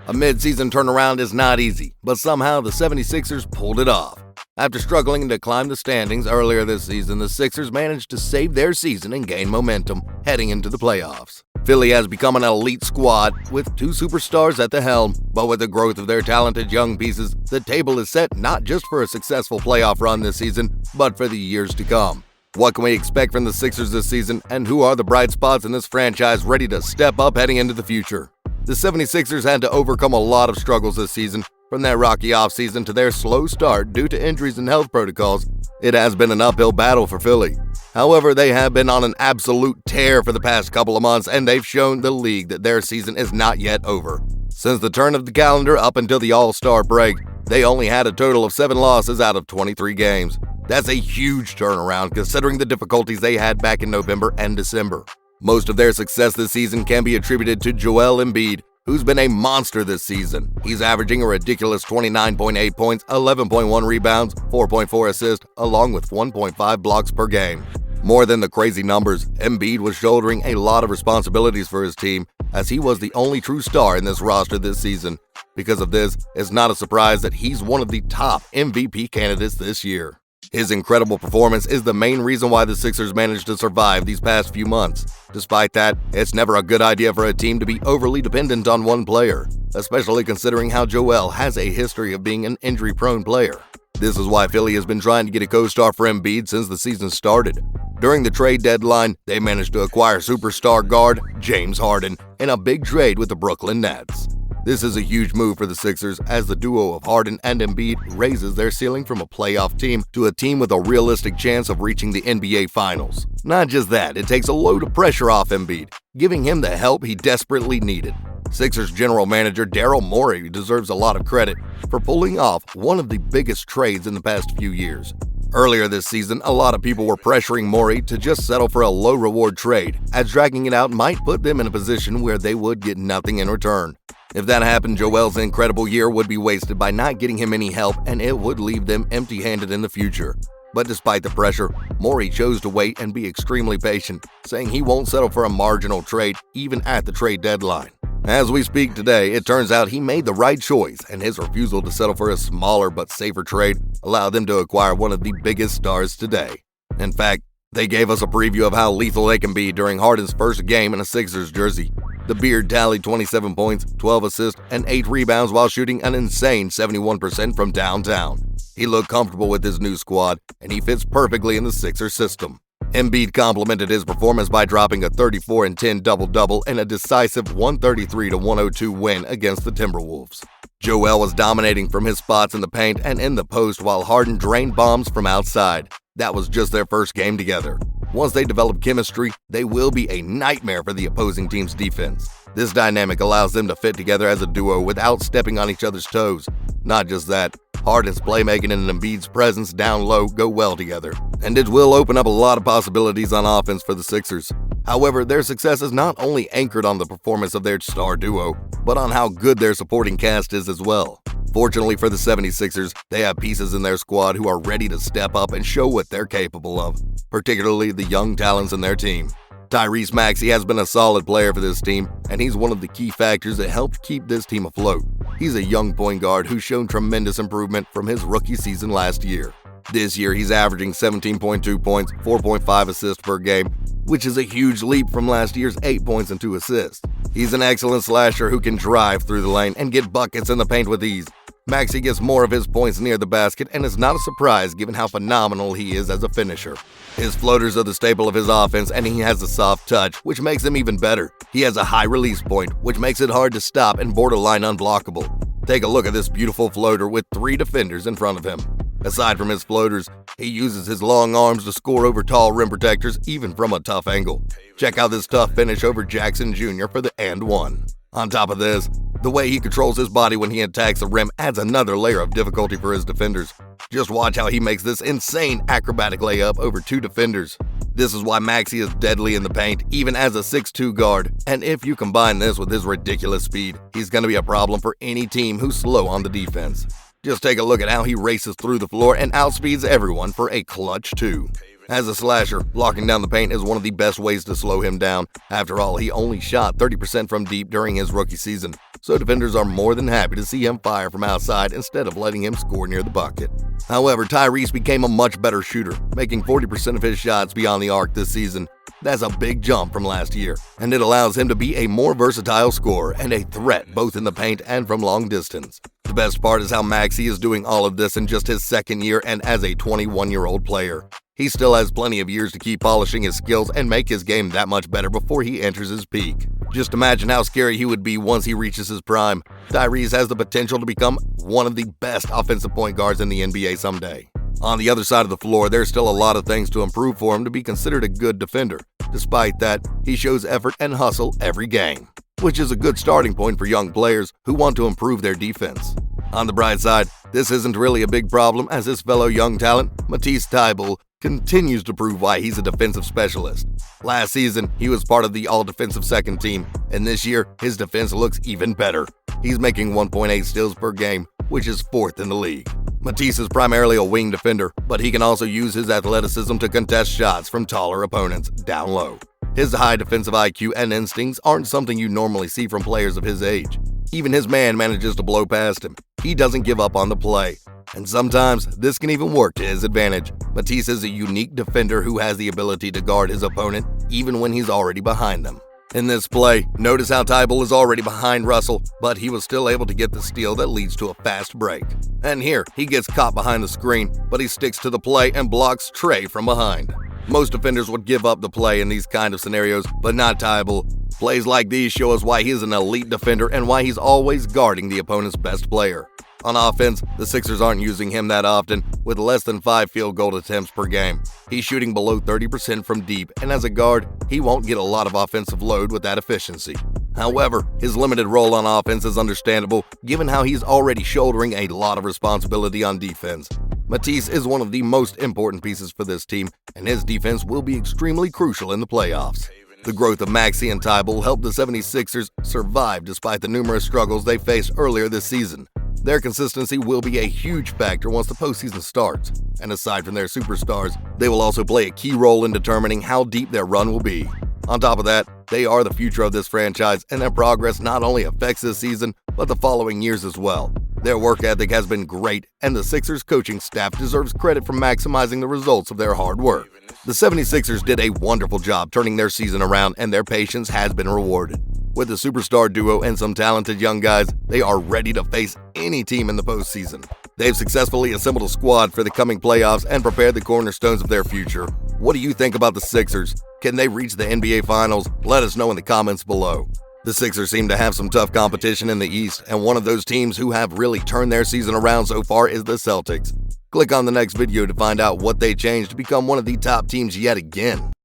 A mid-season turnaround is not easy, but somehow the 76ers pulled it off. After struggling to climb the standings earlier this season, the Sixers managed to save their season and gain momentum heading into the playoffs. Philly has become an elite squad with two superstars at the helm, but with the growth of their talented young pieces, the table is set not just for a successful playoff run this season, but for the years to come. What can we expect from the Sixers this season, and who are the bright spots in this franchise ready to step up heading into the future? The 76ers had to overcome a lot of struggles this season, from their rocky offseason to their slow start due to injuries and health protocols. It has been an uphill battle for Philly. However, they have been on an absolute tear for the past couple of months, and they've shown the league that their season is not yet over. Since the turn of the calendar up until the All-Star break, they only had a total of 7 losses out of 23 games. That's a huge turnaround considering the difficulties they had back in November and December. Most of their success this season can be attributed to Joel Embiid, who's been a monster this season. He's averaging a ridiculous 29.8 points, 11.1 rebounds, 4.4 assists, along with 1.5 blocks per game. More than the crazy numbers, Embiid was shouldering a lot of responsibilities for his team, as he was the only true star in this roster this season. Because of this, it's not a surprise that he's one of the top MVP candidates this year. His incredible performance is the main reason why the Sixers managed to survive these past few months. Despite that, it's never a good idea for a team to be overly dependent on one player, especially considering how Joel has a history of being an injury-prone player. This is why Philly has been trying to get a co-star for Embiid since the season started. During the trade deadline, they managed to acquire superstar guard James Harden in a big trade with the Brooklyn Nets. This is a huge move for the Sixers, as the duo of Harden and Embiid raises their ceiling from a playoff team to a team with a realistic chance of reaching the NBA Finals. Not just that, it takes a load of pressure off Embiid, giving him the help he desperately needed. Sixers general manager Daryl Morey deserves a lot of credit for pulling off one of the biggest trades in the past few years. Earlier this season, a lot of people were pressuring Morey to just settle for a low-reward trade, as dragging it out might put them in a position where they would get nothing in return. If that happened, Joel's incredible year would be wasted by not getting him any help, and it would leave them empty-handed in the future. But despite the pressure, Morey chose to wait and be extremely patient, saying he won't settle for a marginal trade even at the trade deadline. As we speak today, it turns out he made the right choice, and his refusal to settle for a smaller but safer trade allowed them to acquire one of the biggest stars today. In fact, they gave us a preview of how lethal they can be during Harden's first game in a Sixers jersey. The Beard tallied 27 points, 12 assists, and 8 rebounds while shooting an insane 71% from downtown. He looked comfortable with his new squad, and he fits perfectly in the Sixers system. Embiid complimented his performance by dropping a 34-10 double-double in a decisive 133-102 win against the Timberwolves. Joel was dominating from his spots in the paint and in the post while Harden drained bombs from outside. That was just their first game together. Once they develop chemistry, they will be a nightmare for the opposing team's defense. This dynamic allows them to fit together as a duo without stepping on each other's toes. Not just that, Harden's playmaking and Embiid's presence down low go well together, and it will open up a lot of possibilities on offense for the Sixers. However, their success is not only anchored on the performance of their star duo, but on how good their supporting cast is as well. Fortunately for the 76ers, they have pieces in their squad who are ready to step up and show what they're capable of, particularly the young talents in their team. Tyrese Maxey has been a solid player for this team, and he's one of the key factors that helped keep this team afloat. He's a young point guard who's shown tremendous improvement from his rookie season last year. This year, he's averaging 17.2 points, 4.5 assists per game, which is a huge leap from last year's 8 points and 2 assists. He's an excellent slasher who can drive through the lane and get buckets in the paint with ease. Maxey gets more of his points near the basket, and it's not a surprise given how phenomenal he is as a finisher. His floaters are the staple of his offense, and he has a soft touch, which makes him even better. He has a high release point, which makes it hard to stop and borderline unblockable. Take a look at this beautiful floater with 3 defenders in front of him. Aside from his floaters, he uses his long arms to score over tall rim protectors, even from a tough angle. Check out this tough finish over Jackson Jr. for the and one. On top of this, the way he controls his body when he attacks the rim adds another layer of difficulty for his defenders. Just watch how he makes this insane acrobatic layup over 2 defenders. This is why Maxey is deadly in the paint, even as a 6'2 guard. And if you combine this with his ridiculous speed, he's going to be a problem for any team who's slow on the defense. Just take a look at how he races through the floor and outspeeds everyone for a clutch 2. As a slasher, locking down the paint is one of the best ways to slow him down. After all, he only shot 30% from deep during his rookie season, so defenders are more than happy to see him fire from outside instead of letting him score near the bucket. However, Tyrese became a much better shooter, making 40% of his shots beyond the arc this season. That's a big jump from last year, and it allows him to be a more versatile scorer and a threat both in the paint and from long distance. The best part is how Maxey is doing all of this in just his second year and as a 21-year-old player. He still has plenty of years to keep polishing his skills and make his game that much better before he enters his peak. Just imagine how scary he would be once he reaches his prime. Tyrese has the potential to become one of the best offensive point guards in the NBA someday. On the other side of the floor, there's still a lot of things to improve for him to be considered a good defender. Despite that, he shows effort and hustle every game, which is a good starting point for young players who want to improve their defense. On the bright side, this isn't really a big problem as his fellow young talent, Matisse Thybulle, continues to prove why he's a defensive specialist. Last season, he was part of the all-defensive second team, and this year, his defense looks even better. He's making 1.8 steals per game, which is 4th in the league. Matisse is primarily a wing defender, but he can also use his athleticism to contest shots from taller opponents down low. His high defensive IQ and instincts aren't something you normally see from players of his age. Even his man manages to blow past him. He doesn't give up on the play. And sometimes, this can even work to his advantage. Matisse is a unique defender who has the ability to guard his opponent even when he's already behind them. In this play, notice how Thybulle is already behind Russell, but he was still able to get the steal that leads to a fast break. And here, he gets caught behind the screen, but he sticks to the play and blocks Trey from behind. Most defenders would give up the play in these kind of scenarios, but not Thybulle. Plays like these show us why he's an elite defender and why he's always guarding the opponent's best player. On offense, the Sixers aren't using him that often, with less than 5 field goal attempts per game. He's shooting below 30% from deep, and as a guard, he won't get a lot of offensive load with that efficiency. However, his limited role on offense is understandable, given how he's already shouldering a lot of responsibility on defense. Matisse is one of the most important pieces for this team, and his defense will be extremely crucial in the playoffs. The growth of Maxey and Thybulle helped the 76ers survive despite the numerous struggles they faced earlier this season. Their consistency will be a huge factor once the postseason starts, and aside from their superstars, they will also play a key role in determining how deep their run will be. On top of that, they are the future of this franchise, and their progress not only affects this season, but the following years as well. Their work ethic has been great, and the Sixers coaching staff deserves credit for maximizing the results of their hard work. The 76ers did a wonderful job turning their season around, and their patience has been rewarded. With a superstar duo and some talented young guys, they are ready to face any team in the postseason. They've successfully assembled a squad for the coming playoffs and prepared the cornerstones of their future. What do you think about the Sixers? Can they reach the NBA Finals? Let us know in the comments below. The Sixers seem to have some tough competition in the East, and one of those teams who have really turned their season around so far is the Celtics. Click on the next video to find out what they changed to become one of the top teams yet again.